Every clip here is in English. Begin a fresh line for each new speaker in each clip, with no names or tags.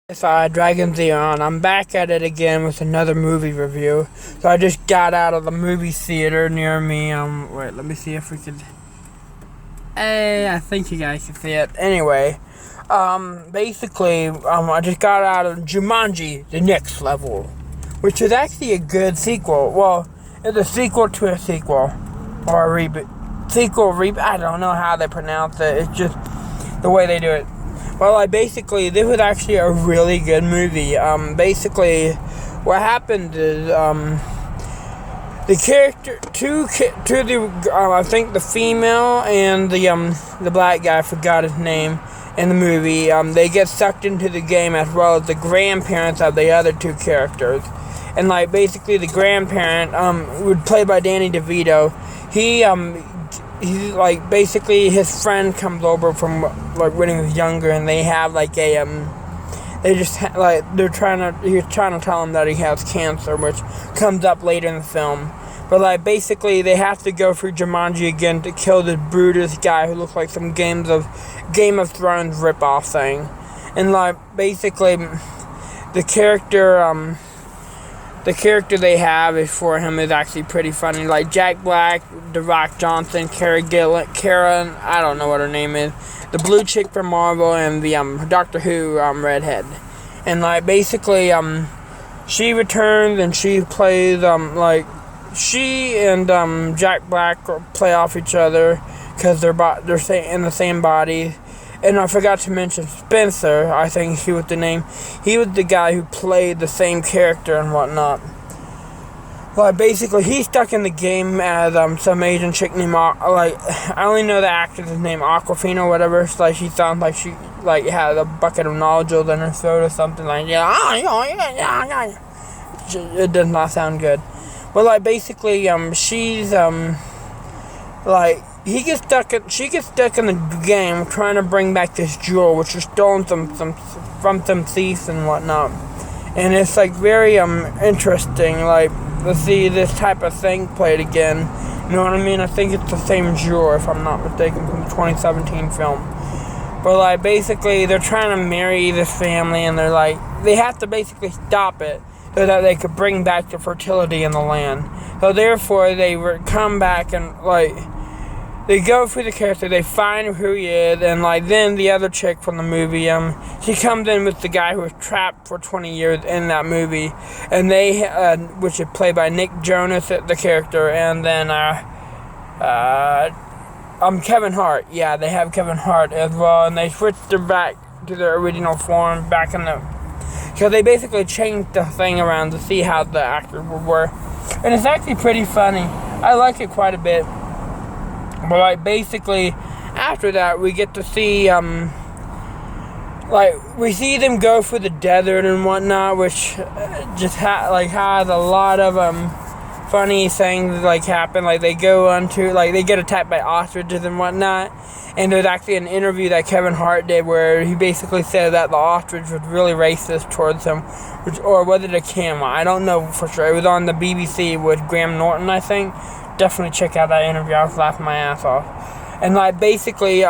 It's Dragon Theon. I'm back at it again with another movie review. So I just got out of the movie theater near me. Wait, let me see if we could. Hey, I think you guys can see it. Anyway, basically, I just got out of Jumanji: The Next Level, which is actually a good sequel. Well, it's a sequel to a sequel, or a reboot. I don't know how they pronounce it. It's just the way they do it. Well, basically, this was actually a really good movie. Basically, what happened is, the character, I think the female and the black guy, I forgot his name, in the movie, they get sucked into the game as well as the grandparents of the other two characters. And, basically, the grandparent, played by Danny DeVito, he's basically his friend comes over from when he was younger, and they have he's trying to tell him that he has cancer, which comes up later in the film. But basically they have to go through Jumanji again to kill this Brutus guy who looks like some Game of Thrones ripoff thing. And basically the character they have is for him is actually pretty funny. Like Jack Black, The Rock Johnson, Kara, I don't know what her name is, the blue chick from Marvel, and the Doctor Who redhead. And basically she returns and she plays she and Jack Black play off each other because they're in the same body. And I forgot to mention Spencer, I think he was the name. He was the guy who played the same character and whatnot. Basically, he's stuck in the game as some Asian chick named, I only know the actress' name, Aquafina or whatever. She sounds like she, had a bucket of nodules in her throat or something It does not sound good. But, basically, she's, she gets stuck in the game trying to bring back this jewel, which was stolen from some thieves and whatnot. And it's very interesting, to see this type of thing played again. You know what I mean? I think it's the same jewel, if I'm not mistaken, from the 2017 film. But basically they're trying to marry this family, and they have to basically stop it so that they could bring back the fertility in the land. So therefore they come back and they go through the character, they find who he is, and then the other chick from the movie, she comes in with the guy who was trapped for 20 years in that movie, and they, which is played by Nick Jonas, the character, and then, Kevin Hart. Yeah, they have Kevin Hart as well, and they switched her back to their original form back in because they basically changed the thing around to see how the actors were. And it's actually pretty funny. I like it quite a bit. But basically, after that, we get to see, we see them go through the desert and whatnot, which just has a lot of, funny things, happen. They go onto, they get attacked by ostriches and whatnot. And there's actually an interview that Kevin Hart did where he basically said that the ostrich was really racist towards him. Or was it a camel? I don't know for sure. It was on the BBC with Graham Norton, I think. Definitely check out that interview. I was laughing my ass off. And basically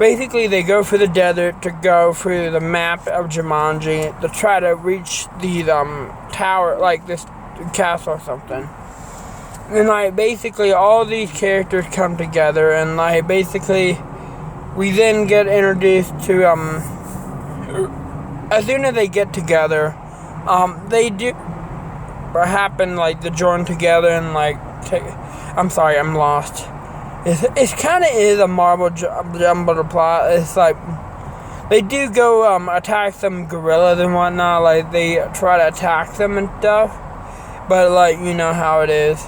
basically they go through the desert to go through the map of Jumanji to try to reach these tower, this castle or something. And basically all these characters come together, and basically we then get introduced to as soon as they get together, they do happen, to join together and, I'm sorry, I'm lost. It's kind of is a Marvel jumbled plot. It's they do go, attack some gorillas and whatnot, they try to attack them and stuff, but, you know how it is.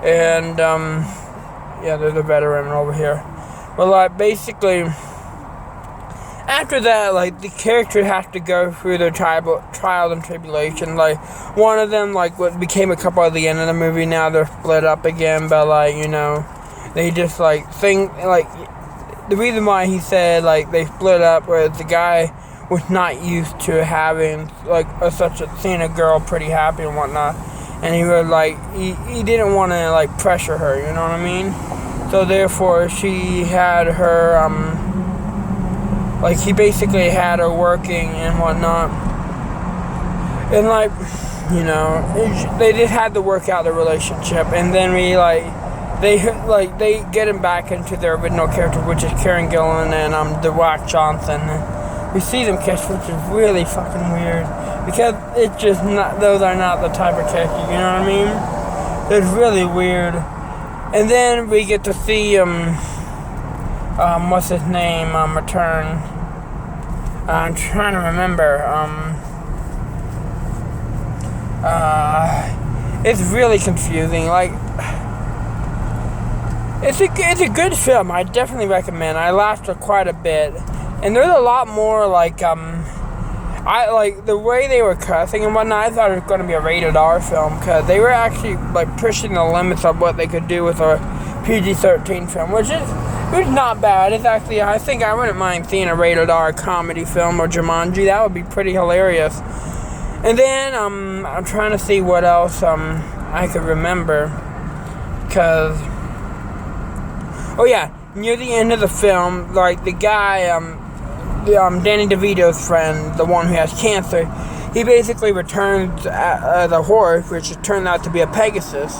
And, yeah, there's a veteran over here. But, basically, after that, the characters have to go through their trials and tribulations. One of them, what became a couple at the end of the movie, now they're split up again, but, they just, think, the reason why he said, they split up was the guy was not used to having, seeing a girl pretty happy and whatnot. And he was, he didn't want to, pressure her, you know what I mean? So therefore, she had her, like, he basically had her working and whatnot. And, like, you know, they just had to work out the relationship. And then they get him back into their original character, which is Karen Gillan and The Rock Johnson. We see them kiss, which is really fucking weird. Because it's just not, those are not the type of character, you know what I mean? It's really weird. And then we get to see, what's his name, return. I'm trying to remember, it's really confusing, like, it's a good film, I definitely recommend. I laughed quite a bit, and there's a lot more, like, I like the way they were cussing and whatnot. I thought it was going to be a rated R film, because they were actually, like, pushing the limits of what they could do with a PG-13 film, which is not bad. It's actually, I think I wouldn't mind seeing a rated R comedy film or Jumanji. That would be pretty hilarious. And then I'm trying to see what else I could remember, because oh yeah, near the end of the film, like the guy, Danny DeVito's friend, the one who has cancer, he basically returns the horse, which turned out to be a Pegasus,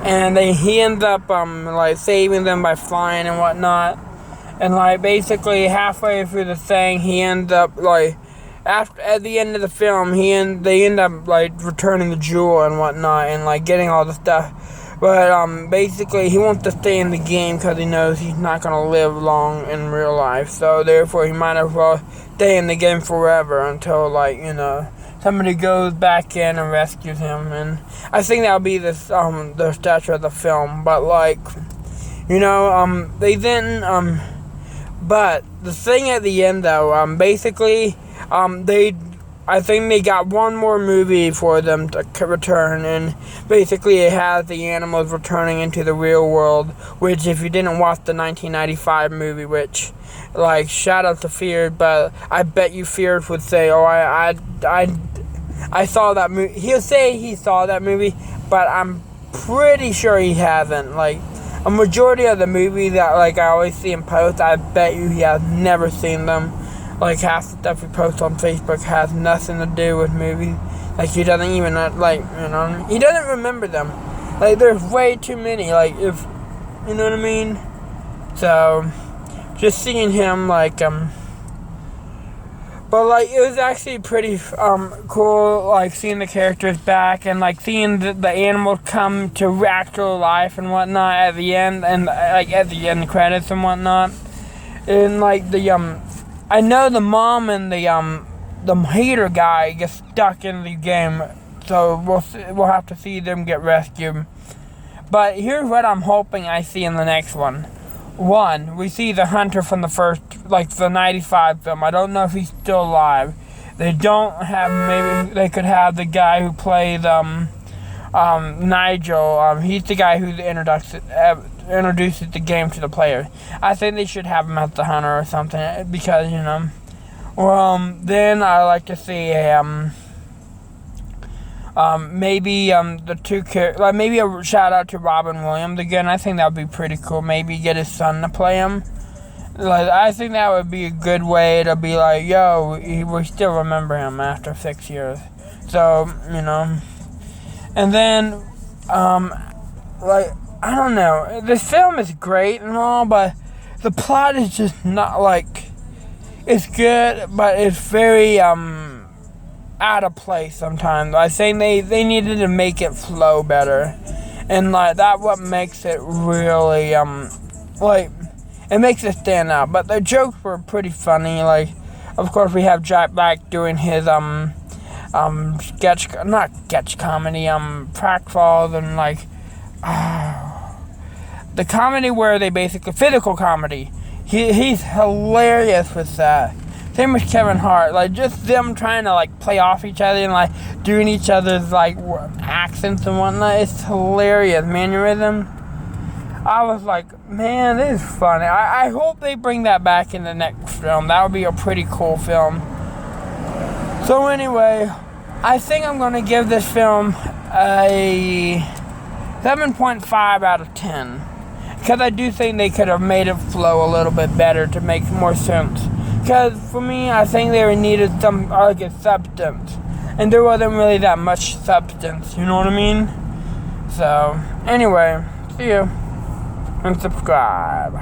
and he ends up like saving them by flying and whatnot, and like basically halfway through the thing, he ends up like at the end of the film, they end up like returning the jewel and whatnot, and like getting all the stuff. But basically, he wants to stay in the game because he knows he's not gonna live long in real life. So therefore, he might as well stay in the game forever until, like, you know, somebody goes back in and rescues him. And I think that'll be the stature of the film. But like, you know, they didn't. But the thing at the end, though, basically, I think they got one more movie for them to return, and basically it has the animals returning into the real world, which if you didn't watch the 1995 movie, which, like, shout out to Feared, but I bet you Feared would say, oh, I saw that movie. He'll say he saw that movie, but I'm pretty sure he hasn't. Like, a majority of the movie that, like, I always see him post, I bet you he has never seen them. Like, half the stuff he posts on Facebook has nothing to do with movies. Like, he doesn't even, like, you know, he doesn't remember them. Like, there's way too many, like, if, you know what I mean? So, just seeing him, like, but, like, it was actually pretty, cool, like, seeing the characters back, and, like, seeing the animals come to actual life and whatnot at the end, and, like, at the end credits and whatnot. And, like, I know the mom and the hater guy get stuck in the game, so we'll have to see them get rescued. But here's what I'm hoping I see in the next one. One, we see the hunter from the first, like the 95 film. I don't know if he's still alive. They don't have, maybe they could have the guy who played Nigel. He's the guy who introduces the game to the player. I think they should have him as the hunter or something, because, you know. Then I like to see maybe the two characters, like maybe a shout out to Robin Williams again. I think that would be pretty cool. Maybe get his son to play him. Like, I think that would be a good way to be like, yo, we still remember him after 6 years. So, you know. And then, like, I don't know. This film is great and all, but the plot is just not, like, it's good, but it's very, out of place sometimes. I think they needed to make it flow better. And, like, that's what makes it really, like, it makes it stand out. But the jokes were pretty funny. Like, of course, we have Jack Black doing his, not sketch comedy, pratfalls, and, like, the comedy where they basically, physical comedy. He's hilarious with that. Same with Kevin Hart. Like, just them trying to, like, play off each other and, like, doing each other's, like, accents and whatnot. It's hilarious. Mannerism. I was like, man, this is funny. I hope they bring that back in the next film. That would be a pretty cool film. So anyway, I think I'm going to give this film a 7.5 out of 10. Because I do think they could have made it flow a little bit better to make more sense. Because for me, I think they needed some like a substance. And there wasn't really that much substance, you know what I mean? So, anyway, see you. And subscribe.